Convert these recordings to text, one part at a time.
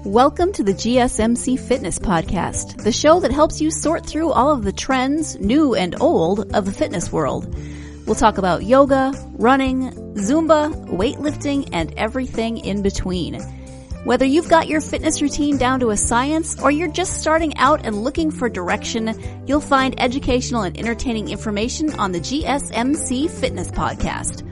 Welcome to the GSMC Fitness Podcast, the show that helps you sort through all of the trends, new and old, of the fitness world. We'll talk about yoga, running, Zumba, weightlifting, and everything in between. Whether you've got your fitness routine down to a science or you're just starting out and looking for direction, you'll find educational and entertaining information on the GSMC Fitness Podcast.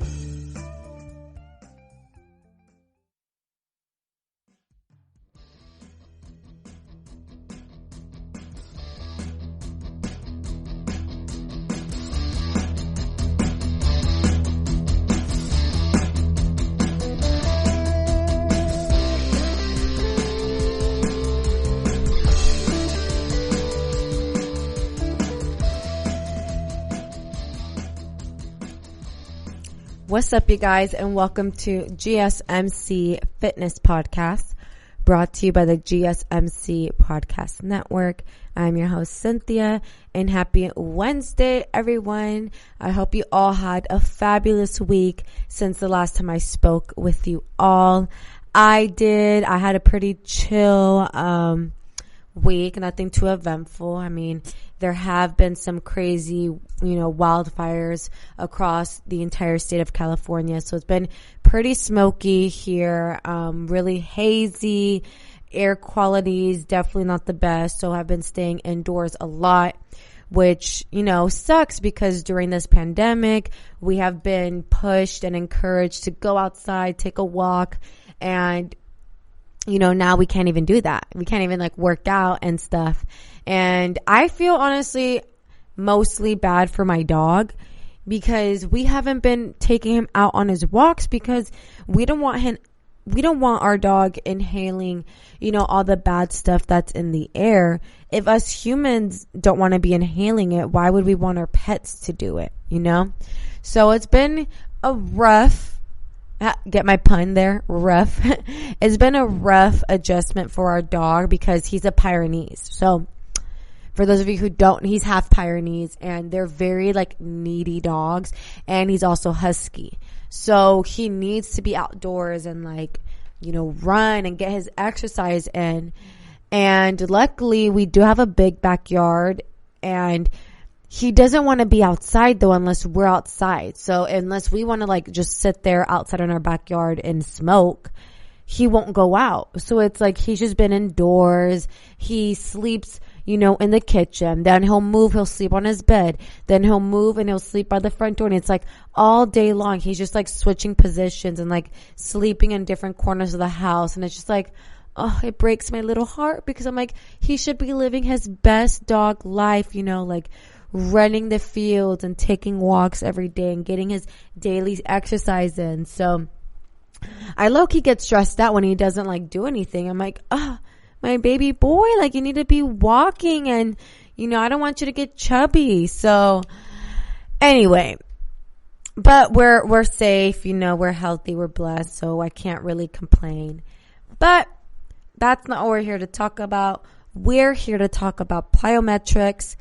What's up, you guys, and welcome to GSMC Fitness Podcast, brought to you by the GSMC Podcast Network. I'm your host, Cynthia, and happy Wednesday, everyone. I hope you all had a fabulous week since the last time I spoke with you all. I did. I had a pretty chill week, nothing too eventful. I mean, there have been some crazy, wildfires across the entire state of California. So it's been pretty smoky here, really hazy. Air quality is definitely not the best. So I've been staying indoors a lot, which, sucks because during this pandemic, we have been pushed and encouraged to go outside, take a walk, and now we can't even do that. We can't even work out and stuff. And I feel honestly mostly bad for my dog because we haven't been taking him out on his walks because we don't want our dog inhaling, all the bad stuff that's in the air. If us humans don't want to be inhaling it, why would we want our pets to do it, So it's been a rough, get my pun there, rough. It's been a rough adjustment for our dog because he's a Pyrenees. So for those of you who don't, he's half Pyrenees and they're very needy dogs, and he's also husky. So he needs to be outdoors and run and get his exercise in. And luckily we do have a big backyard, and he doesn't want to be outside though unless we're outside. So unless we want to just sit there outside in our backyard and smoke, he won't go out. So it's he's just been indoors. He sleeps, in the kitchen. Then he'll sleep on his bed. Then he'll move and he'll sleep by the front door. And it's all day long. He's just switching positions and sleeping in different corners of the house. And it's just it breaks my little heart because I'm he should be living his best dog life, running the fields and taking walks every day and getting his daily exercise in. So I low-key get stressed out when he doesn't do anything. I'm my baby boy, you need to be walking, and I don't want you to get chubby. So anyway, but we're safe, we're healthy, we're blessed, so I can't really complain. But that's not what we're here to talk about. We're here to talk about plyometrics,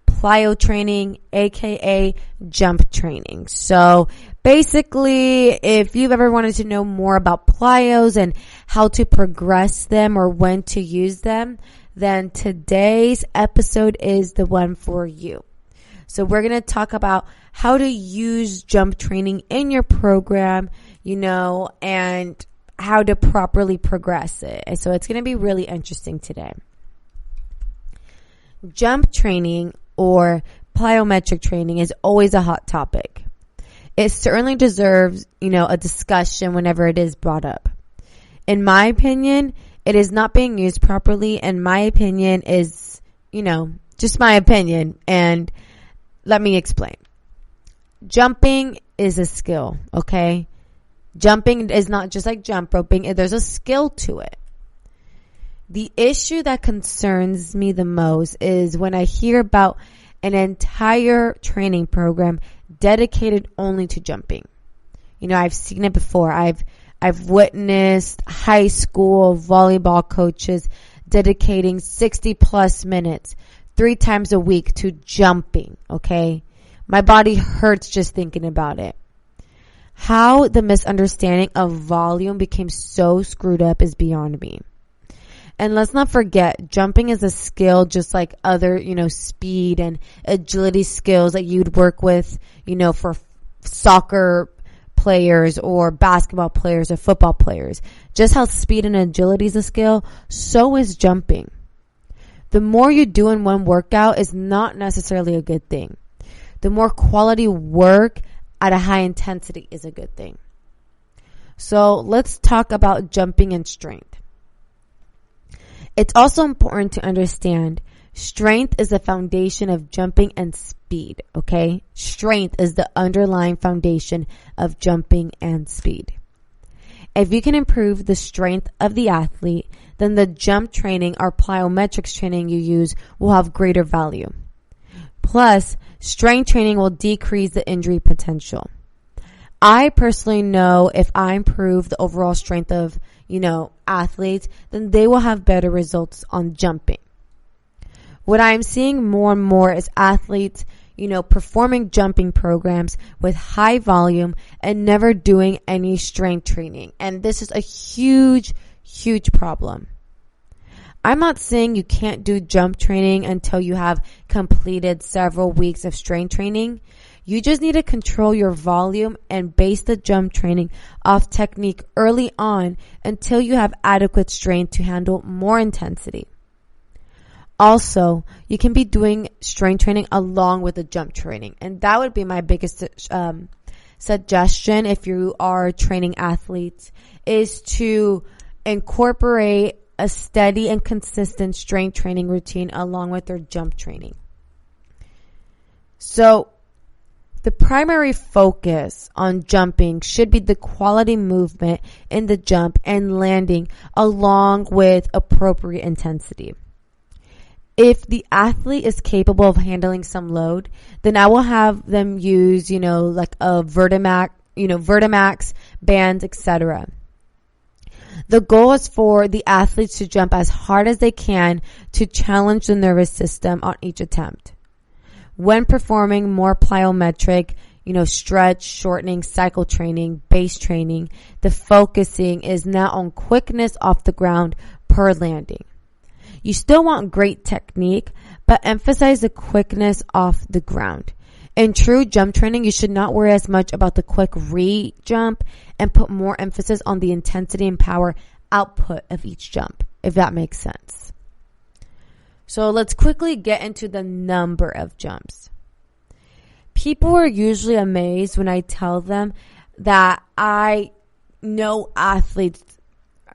plyo training, aka jump training. So basically, if you've ever wanted to know more about plyos and how to progress them or when to use them, then today's episode is the one for you. So we're going to talk about how to use jump training in your program, and how to properly progress it. And so it's going to be really interesting today. Jump training or plyometric training is always a hot topic. It certainly deserves, a discussion whenever it is brought up. In my opinion, it is not being used properly, and my opinion is, just my opinion. And let me explain. Jumping is a skill, okay? Jumping is not just like jump roping. There's a skill to it. The issue that concerns me the most is when I hear about an entire training program dedicated only to jumping. I've seen it before. I've witnessed high school volleyball coaches dedicating 60 plus minutes 3 times a week to jumping, okay? My body hurts just thinking about it. How the misunderstanding of volume became so screwed up is beyond me. And let's not forget, jumping is a skill just like other, speed and agility skills that you'd work with, for soccer players or basketball players or football players. Just how speed and agility is a skill, so is jumping. The more you do in one workout is not necessarily a good thing. The more quality work at a high intensity is a good thing. So let's talk about jumping and strength. It's also important to understand strength is the foundation of jumping and speed, okay? Strength is the underlying foundation of jumping and speed. If you can improve the strength of the athlete, then the jump training or plyometrics training you use will have greater value. Plus, strength training will decrease the injury potential. I personally know if I improve the overall strength of, athletes, then they will have better results on jumping. What I'm seeing more and more is athletes, performing jumping programs with high volume and never doing any strength training. And this is a huge, huge problem. I'm not saying you can't do jump training until you have completed several weeks of strength training. You just need to control your volume and base the jump training off technique early on until you have adequate strength to handle more intensity. Also, you can be doing strength training along with the jump training. And that would be my biggest suggestion if you are training athletes, is to incorporate a steady and consistent strength training routine along with their jump training. So, the primary focus on jumping should be the quality movement in the jump and landing along with appropriate intensity. If the athlete is capable of handling some load, then I will have them use, like a Vertimax bands, etc. The goal is for the athletes to jump as hard as they can to challenge the nervous system on each attempt. When performing more plyometric, stretch, shortening, cycle training, base training, the focusing is now on quickness off the ground per landing. You still want great technique, but emphasize the quickness off the ground. In true jump training, you should not worry as much about the quick re-jump and put more emphasis on the intensity and power output of each jump, if that makes sense. So let's quickly get into the number of jumps. People are usually amazed when I tell them that I know athletes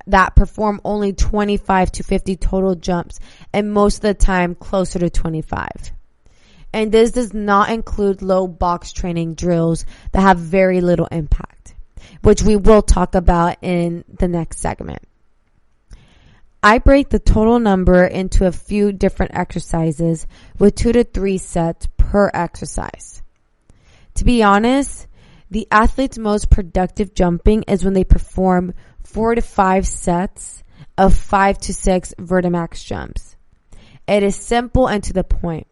that perform only 25 to 50 total jumps, and most of the time closer to 25. And this does not include low box training drills that have very little impact, which we will talk about in the next segment. I break the total number into a few different exercises with 2 to 3 sets per exercise. To be honest, the athlete's most productive jumping is when they perform 4 to 5 sets of 5 to 6 Vertimax jumps. It is simple and to the point,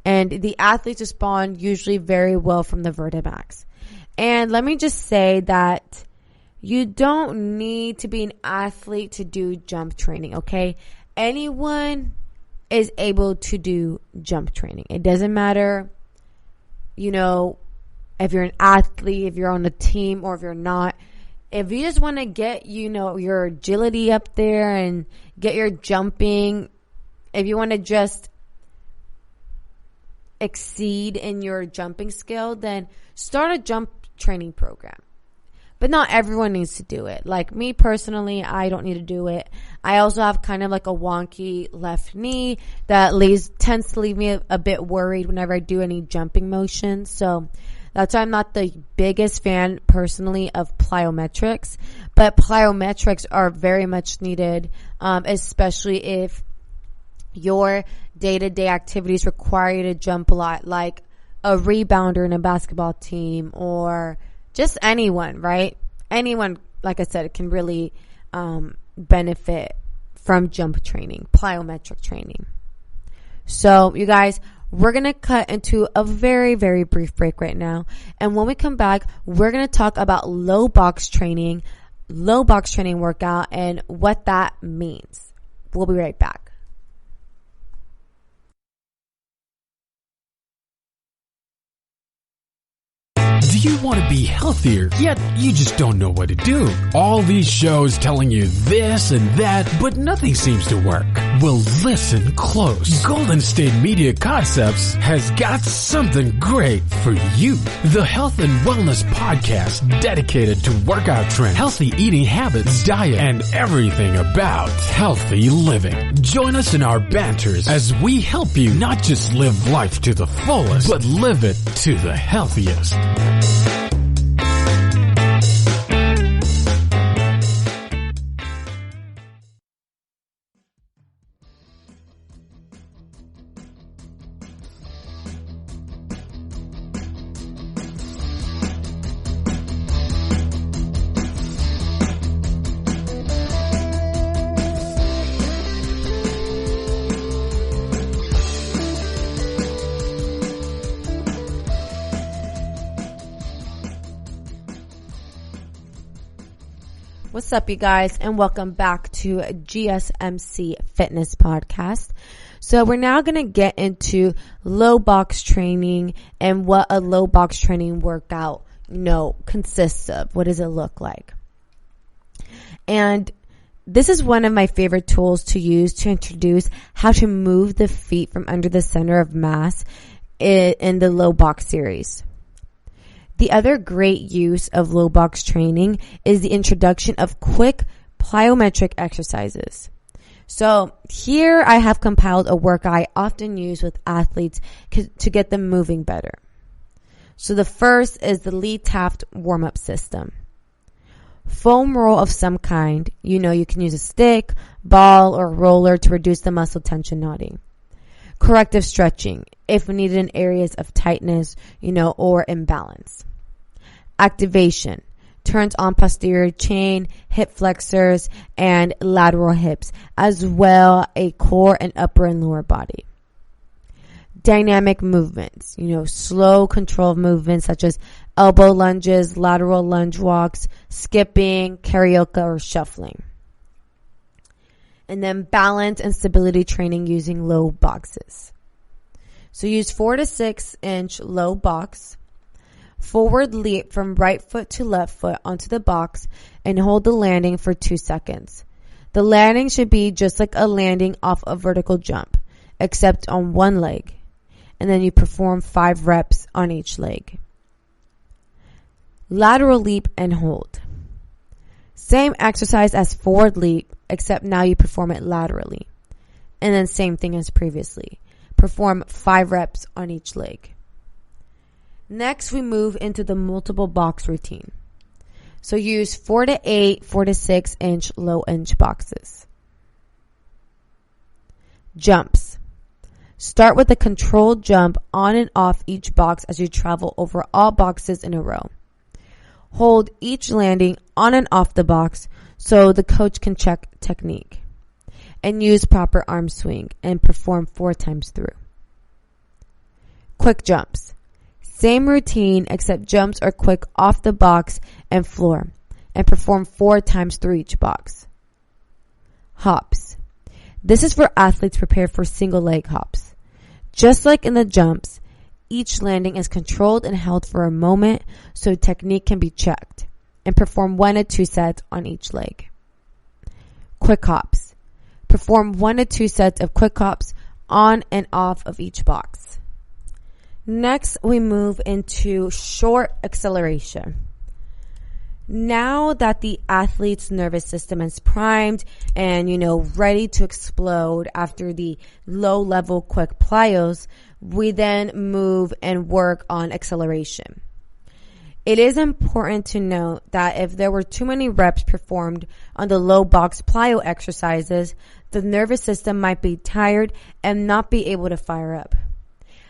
and the athletes respond usually very well from the Vertimax. And let me just say that you don't need to be an athlete to do jump training, okay? Anyone is able to do jump training. It doesn't matter, if you're an athlete, if you're on a team, or if you're not. If you just want to get, your agility up there and get your jumping, if you want to just exceed in your jumping skill, then start a jump training program. But not everyone needs to do it. Like me personally, I don't need to do it. I also have kind of like a wonky left knee that tends to leave me a bit worried whenever I do any jumping motions. So that's why I'm not the biggest fan personally of plyometrics. But plyometrics are very much needed, especially if your day-to-day activities require you to jump a lot, like a rebounder in a basketball team, or just anyone, right? Anyone, like I said, can really benefit from jump training, plyometric training. So, you guys, we're going to cut into a very, very brief break right now. And when we come back, we're going to talk about low box training workout, and what that means. We'll be right back. Do you want to be healthier, yet you just don't know what to do? All these shows telling you this and that, but nothing seems to work. Well, listen close. Golden State Media Concepts has got something great for you. The Health and Wellness Podcast, dedicated to workout trends, healthy eating habits, diet, and everything about healthy living. Join us in our banters as we help you not just live life to the fullest, but live it to the healthiest. What's up, you guys, and welcome back to GSMC Fitness Podcast. So we're now going to get into low box training and what a low box training workout, consists of. What does it look like? And this is one of my favorite tools to use to introduce how to move the feet from under the center of mass in the low box series. The other great use of low box training is the introduction of quick plyometric exercises. So here I have compiled a workout I often use with athletes to get them moving better. So the first is the Lee Taft warm-up system. Foam roll of some kind. You can use a stick, ball, or roller to reduce the muscle tensionality. Corrective stretching if needed in areas of tightness, or imbalance. Activation turns on posterior chain, hip flexors, and lateral hips, as well a core and upper and lower body. Dynamic movements, slow controlled movements such as elbow lunges, lateral lunge walks, skipping, karaoke, or shuffling. And then balance and stability training using low boxes. So use 4 to 6 inch low box. Forward leap from right foot to left foot onto the box and hold the landing for 2 seconds. The landing should be just like a landing off a vertical jump, except on one leg. And then you perform 5 reps on each leg. Lateral leap and hold. Same exercise as forward leap, except now you perform it laterally. And then same thing as previously. Perform 5 reps on each leg. Next, we move into the multiple box routine. So use 4 to 8, 4 to 6 inch low inch boxes. Jumps. Start with a controlled jump on and off each box as you travel over all boxes in a row. Hold each landing on and off the box so the coach can check technique. And use proper arm swing and perform 4 times through. Quick jumps. Same routine except jumps are quick off the box and floor and perform 4 times through each box. Hops. This is for athletes prepared for single leg hops. Just like in the jumps, each landing is controlled and held for a moment so technique can be checked, and perform 1 to 2 sets on each leg. Quick hops. Perform 1 to 2 sets of quick hops on and off of each box. Next, we move into short acceleration. Now that the athlete's nervous system is primed and, ready to explode after the low-level quick plyos, we then move and work on acceleration. It is important to note that if there were too many reps performed on the low box plyo exercises, the nervous system might be tired and not be able to fire up.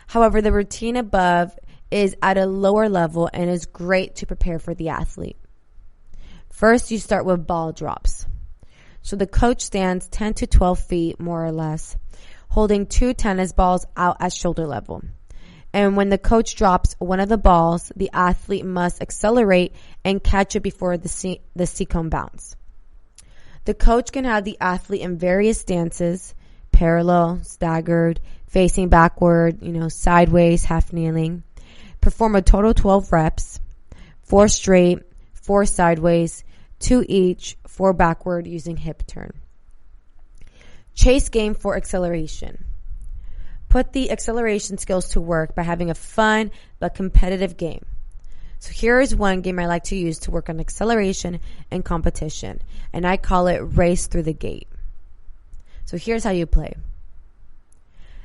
However, the routine above is at a lower level and is great to prepare for the athlete. First, you start with ball drops. So the coach stands 10 to 12 feet, more or less, holding 2 tennis balls out at shoulder level. And when the coach drops one of the balls, the athlete must accelerate and catch it before the C-cone bounce. The coach can have the athlete in various stances, parallel, staggered, facing backward, sideways, half kneeling. Perform a total 12 reps, 4 straight, 4 sideways, 2 each, 4 backward using hip turn. Chase game for acceleration. Put the acceleration skills to work by having a fun but competitive game. So here is one game I like to use to work on acceleration and competition, and I call it Race Through the Gate. So here's how you play.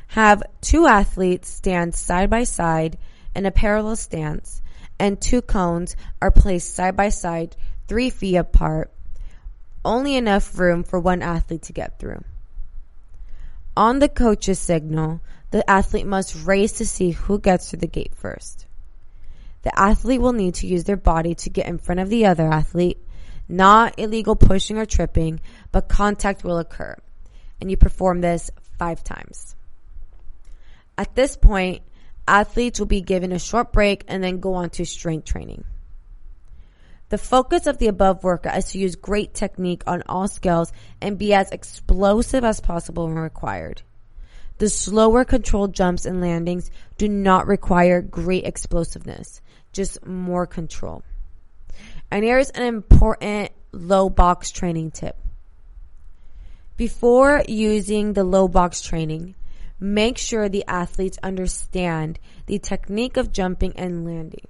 Have 2 athletes stand side by side in a parallel stance, and 2 cones are placed side by side 3 feet apart, only enough room for 1 athlete to get through. On the coach's signal, the athlete must race to see who gets through the gate first. The athlete will need to use their body to get in front of the other athlete. Not illegal pushing or tripping, but contact will occur. And you perform this 5 times. At this point, athletes will be given a short break and then go on to strength training. The focus of the above workout is to use great technique on all scales and be as explosive as possible when required. The slower controlled jumps and landings do not require great explosiveness, just more control. And here's an important low box training tip. Before using the low box training, make sure the athletes understand the technique of jumping and landing.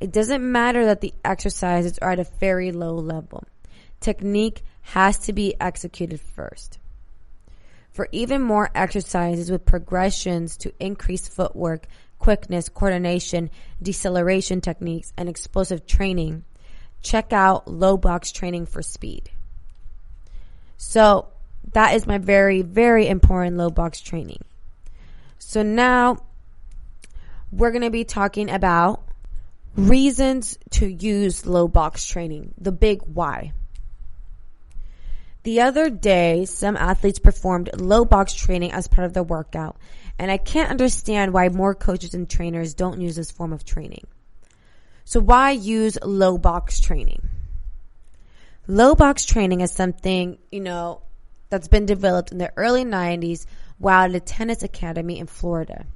It doesn't matter that the exercises are at a very low level. Technique has to be executed first. For even more exercises with progressions to increase footwork, quickness, coordination, deceleration techniques, and explosive training, check out low box training for speed. So that is my very, very important low box training. So now we're going to be talking about reasons to use low box training, the big why. The other day, some athletes performed low box training as part of their workout, and I can't understand why more coaches and trainers don't use this form of training. So why use low box training? Low box training is something, that's been developed in the early 90s while at a tennis academy in Florida.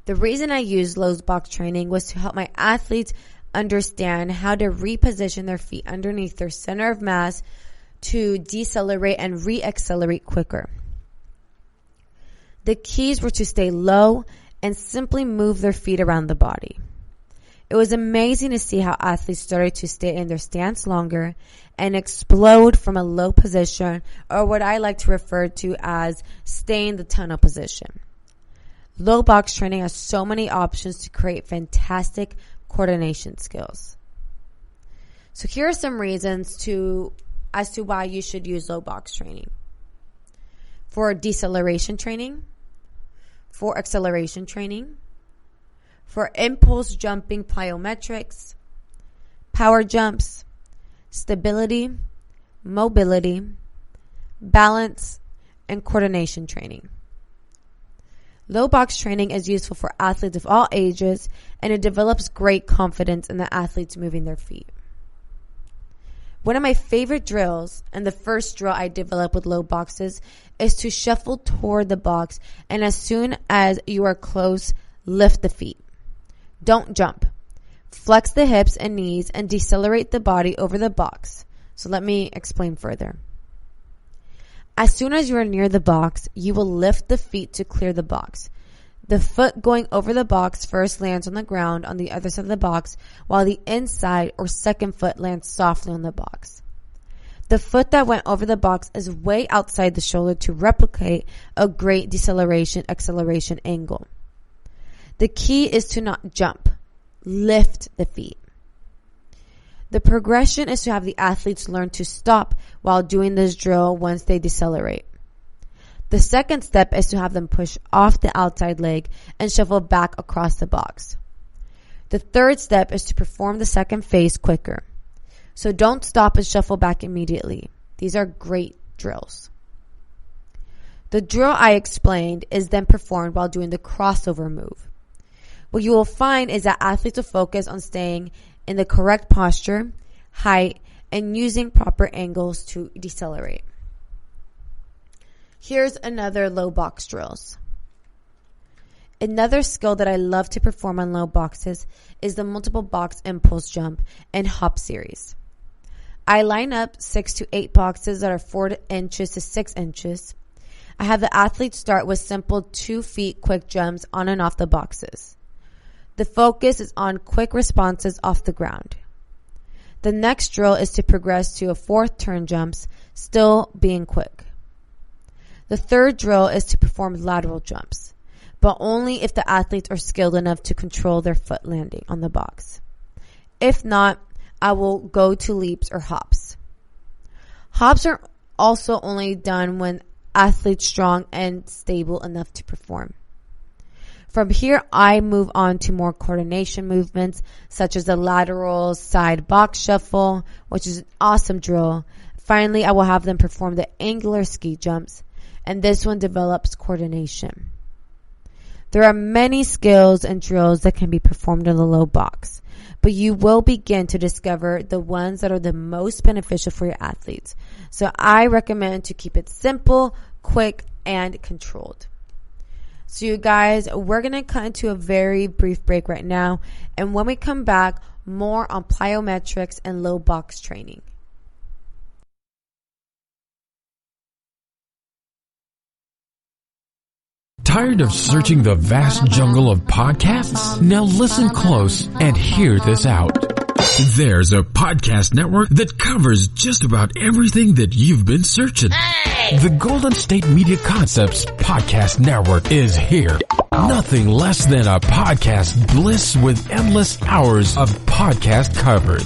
The reason I used low box training was to help my athletes understand how to reposition their feet underneath their center of mass to decelerate and re-accelerate quicker. The keys were to stay low and simply move their feet around the body. It was amazing to see how athletes started to stay in their stance longer and explode from a low position, or what I like to refer to as stay in the tunnel position. Low box training has so many options to create fantastic coordination skills. So here are some reasons as to why you should use low box training. For deceleration training, for acceleration training, for impulse jumping plyometrics, power jumps, stability, mobility, balance, and coordination training. Low box training is useful for athletes of all ages, and it develops great confidence in the athletes moving their feet. One of my favorite drills, and the first drill I developed with low boxes, is to shuffle toward the box, and as soon as you are close, lift the feet. Don't jump. Flex the hips and knees and decelerate the body over the box. So let me explain further. As soon as you are near the box, you will lift the feet to clear the box. The foot going over the box first lands on the ground on the other side of the box, while the inside or second foot lands softly on the box. The foot that went over the box is way outside the shoulder to replicate a great deceleration-acceleration angle. The key is to not jump. Lift the feet. The progression is to have the athletes learn to stop while doing this drill once they decelerate. The second step is to have them push off the outside leg and shuffle back across the box. The third step is to perform the second phase quicker. So don't stop and shuffle back immediately. These are great drills. The drill I explained is then performed while doing the crossover move. What you will find is that athletes will focus on staying in the correct posture, height, and using proper angles to decelerate. Here's another low box drills. Another skill that I love to perform on low boxes is the multiple box impulse jump and hop series. I line up 6 to 8 boxes that are 4 inches to 6 inches. I have the athlete start with simple 2 feet quick jumps on and off the boxes. The focus is on quick responses off the ground. The next drill is to progress to a 4th turn jumps, still being quick. The third drill is to perform lateral jumps, but only if the athletes are skilled enough to control their foot landing on the box. If not, I will go to leaps or hops. Hops are also only done when athletes strong and stable enough to perform. From here, I move on to more coordination movements, such as the lateral side box shuffle, which is an awesome drill. Finally, I will have them perform the angular ski jumps, and this one develops coordination. There are many skills and drills that can be performed in the low box, but you will begin to discover the ones that are the most beneficial for your athletes. So I recommend to keep it simple, quick, and controlled. So you guys, we're going to cut into a very brief break right now. And when we come back, more on plyometrics and low box training. Tired of searching the vast jungle of podcasts? Now listen close and hear this out. There's a podcast network that covers just about everything that you've been searching. Hey! The Golden State Media Concepts Podcast Network is here. Nothing less than a podcast bliss with endless hours of podcast coverage.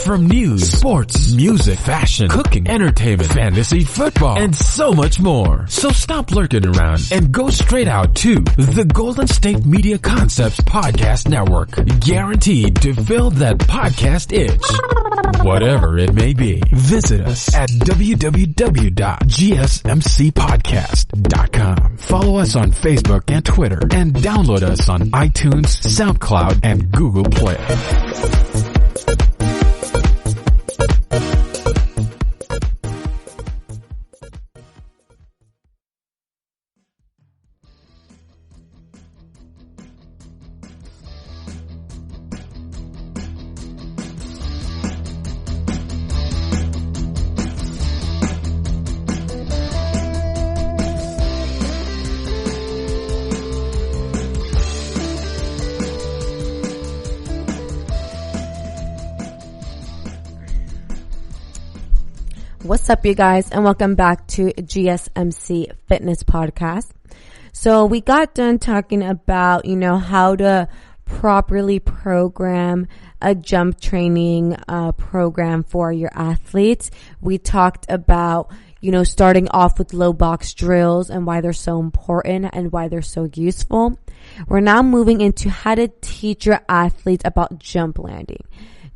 From news, sports, music, fashion, cooking, entertainment, fantasy, football, and so much more. So stop lurking around and go straight out to the Golden State Media Concepts Podcast Network. Guaranteed to fill that podcast itch. Whatever it may be. Visit us at www.gsmcpodcast.com. Follow us on Facebook and Twitter, and download us on iTunes, SoundCloud, and Google Play. What's up, you guys, and welcome back to GSMC Fitness Podcast. So we got done talking about, how to properly program a jump training program for your athletes. We talked about, starting off with low box drills and why they're so important and why they're so useful. We're now moving into how to teach your athletes about jump landing.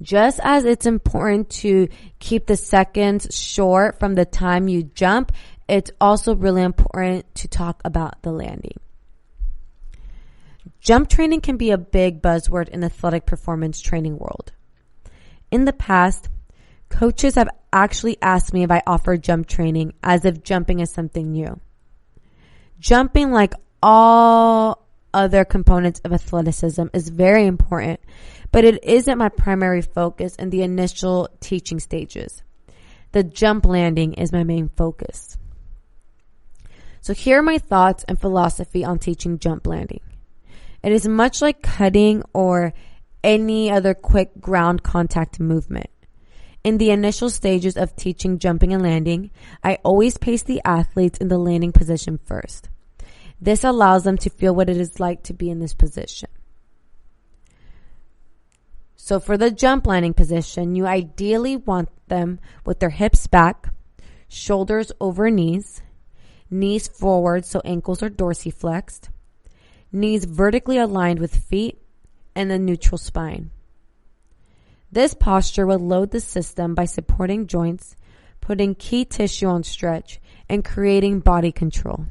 Just as it's important to keep the seconds short from the time you jump, it's also really important to talk about the landing. Jump training can be a big buzzword in the athletic performance training world. In the past, coaches have actually asked me if I offer jump training, as if jumping is something new. Jumping, like all other components of athleticism, is very important, but it isn't my primary focus in the initial teaching stages. The jump landing is my main focus. So here are my thoughts and philosophy on teaching jump landing. It is much like cutting or any other quick ground contact movement. In the initial stages of teaching jumping and landing, I always place the athletes in the landing position first. This allows them to feel what it is like to be in this position. So for the jump landing position, you ideally want them with their hips back, shoulders over knees, knees forward so ankles are dorsiflexed, knees vertically aligned with feet, and the neutral spine. This posture will load the system by supporting joints, putting key tissue on stretch, and creating body control.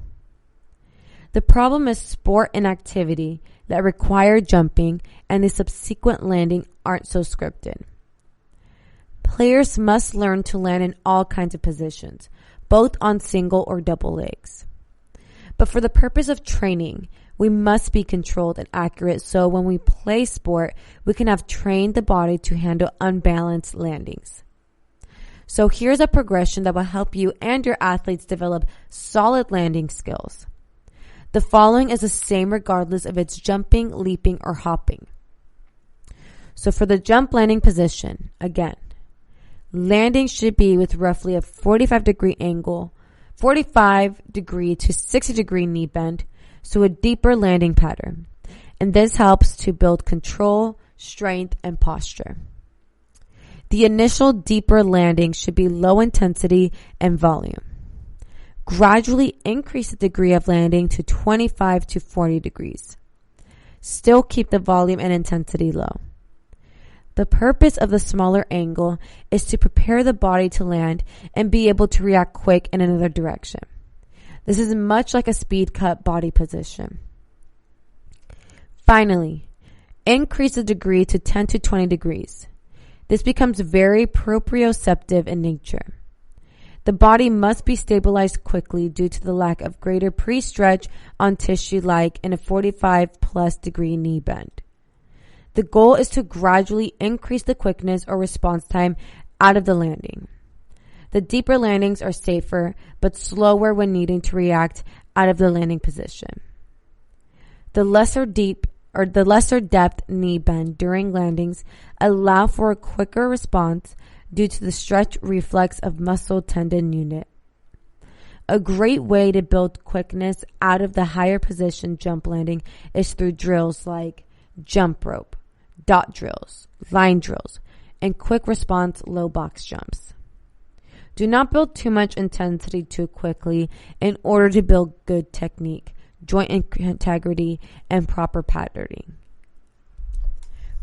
The problem is sport and activity that require jumping and the subsequent landing aren't so scripted. Players must learn to land in all kinds of positions, both on single or double legs. But for the purpose of training, we must be controlled and accurate so when we play sport, we can have trained the body to handle unbalanced landings. So here's a progression that will help you and your athletes develop solid landing skills. The following is the same regardless if it's jumping, leaping, or hopping. So for the jump landing position, again, landing should be with roughly a 45 degree angle, 45 degree to 60 degree knee bend, so a deeper landing pattern. And this helps to build control, strength, and posture. The initial deeper landing should be low intensity and volume. Gradually increase the degree of landing to 25 to 40 degrees. Still keep the volume and intensity low. The purpose of the smaller angle is to prepare the body to land and be able to react quick in another direction. This is much like a speed cut body position. Finally, increase the degree to 10 to 20 degrees. This becomes very proprioceptive in nature. The body must be stabilized quickly due to the lack of greater pre-stretch on tissue like in a 45 plus degree knee bend. The goal is to gradually increase the quickness or response time out of the landing. The deeper landings are safer, but slower when needing to react out of the landing position. The lesser depth knee bend during landings allow for a quicker response due to the stretch reflex of muscle tendon unit. A great way to build quickness out of the higher position jump landing is through drills like jump rope, dot drills, line drills, and quick response low box jumps. Do not build too much intensity too quickly in order to build good technique, joint integrity, and proper patterning.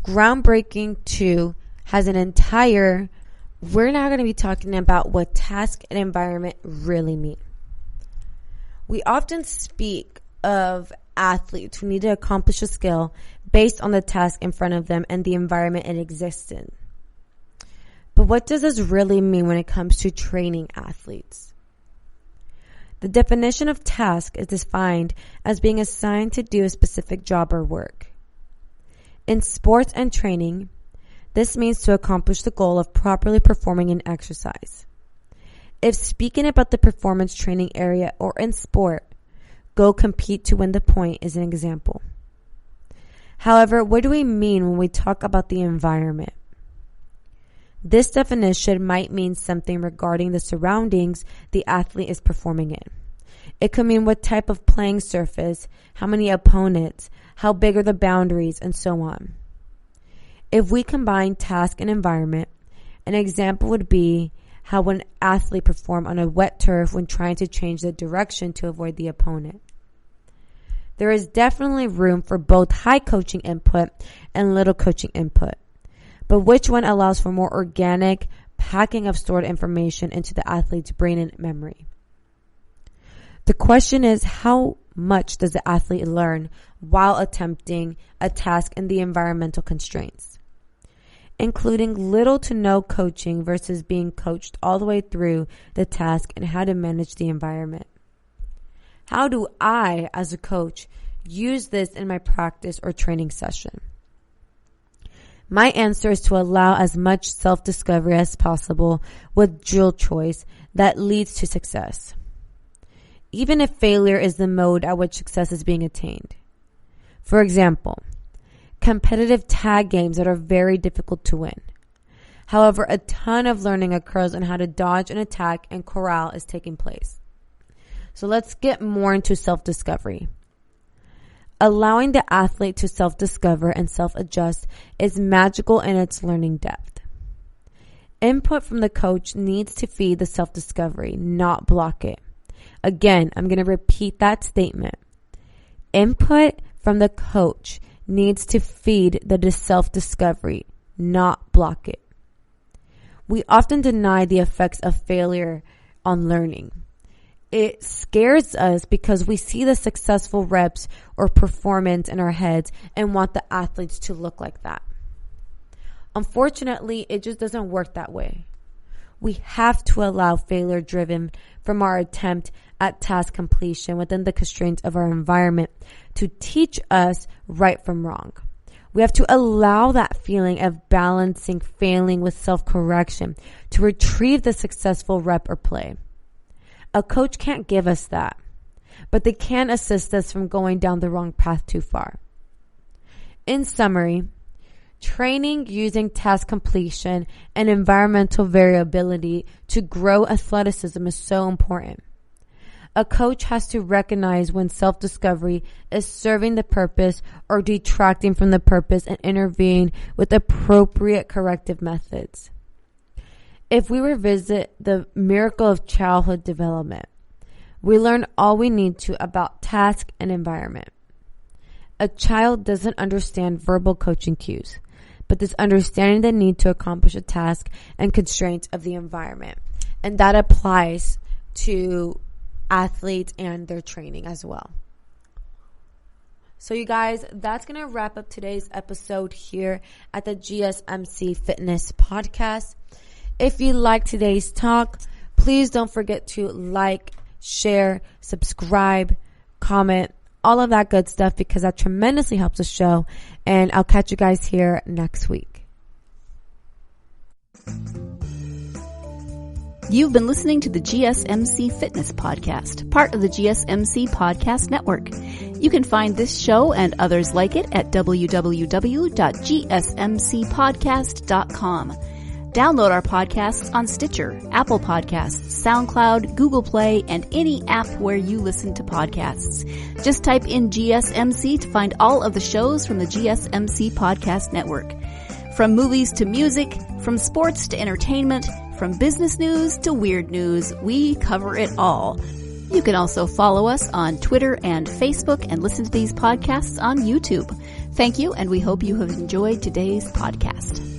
Groundbreaking 2 has an entire, we're now going to be talking about what task and environment really mean. We often speak of athletes who need to accomplish a skill based on the task in front of them and the environment it exists in. But what does this really mean when it comes to training athletes? The definition of task is defined as being assigned to do a specific job or work. In sports and training, this means to accomplish the goal of properly performing an exercise. If speaking about the performance training area or in sport, go compete to win the point is an example. However, what do we mean when we talk about the environment? This definition might mean something regarding the surroundings the athlete is performing in. It could mean what type of playing surface, how many opponents, how big are the boundaries, and so on. If we combine task and environment, an example would be how an athlete performs on a wet turf when trying to change the direction to avoid the opponent. There is definitely room for both high coaching input and little coaching input. But which one allows for more organic packing of stored information into the athlete's brain and memory? The question is, how much does the athlete learn while attempting a task in the environmental constraints? Including little to no coaching versus being coached all the way through the task and how to manage the environment. How do I, as a coach, use this in my practice or training session? My answer is to allow as much self-discovery as possible with drill choice that leads to success, even if failure is the mode at which success is being attained. For example, competitive tag games that are very difficult to win. However, a ton of learning occurs on how to dodge an attack and corral is taking place. So let's get more into self-discovery. Allowing the athlete to self-discover and self-adjust is magical in its learning depth. Input from the coach needs to feed the self-discovery, not block it. Again, I'm going to repeat that statement. Input from the coach needs to feed the self-discovery, not block it. We often deny the effects of failure on learning. It scares us because we see the successful reps or performance in our heads and want the athletes to look like that. Unfortunately, it just doesn't work that way. We have to allow failure driven from our attempt at task completion within the constraints of our environment to teach us right from wrong. We have to allow that feeling of balancing failing with self-correction to retrieve the successful rep or play. A coach can't give us that, but they can assist us from going down the wrong path too far. In summary, training using task completion and environmental variability to grow athleticism is so important. A coach has to recognize when self-discovery is serving the purpose or detracting from the purpose and intervene with appropriate corrective methods. If we revisit the miracle of childhood development, we learn all we need to about task and environment. A child doesn't understand verbal coaching cues, but is understanding the need to accomplish a task and constraints of the environment. And that applies to athletes and their training as well. So you guys, that's going to wrap up today's episode here at the GSMC Fitness Podcast. If you like today's talk, please don't forget to like, share, subscribe, comment, all of that good stuff, because that tremendously helps the show. And I'll catch you guys here next week. You've been listening to the GSMC Fitness Podcast, part of the GSMC Podcast Network. You can find this show and others like it at www.gsmcpodcast.com. Download our podcasts on Stitcher, Apple Podcasts, SoundCloud, Google Play, and any app where you listen to podcasts. Just type in GSMC to find all of the shows from the GSMC Podcast Network. From movies to music, from sports to entertainment, from business news to weird news, we cover it all. You can also follow us on Twitter and Facebook and listen to these podcasts on YouTube. Thank you, and we hope you have enjoyed today's podcast.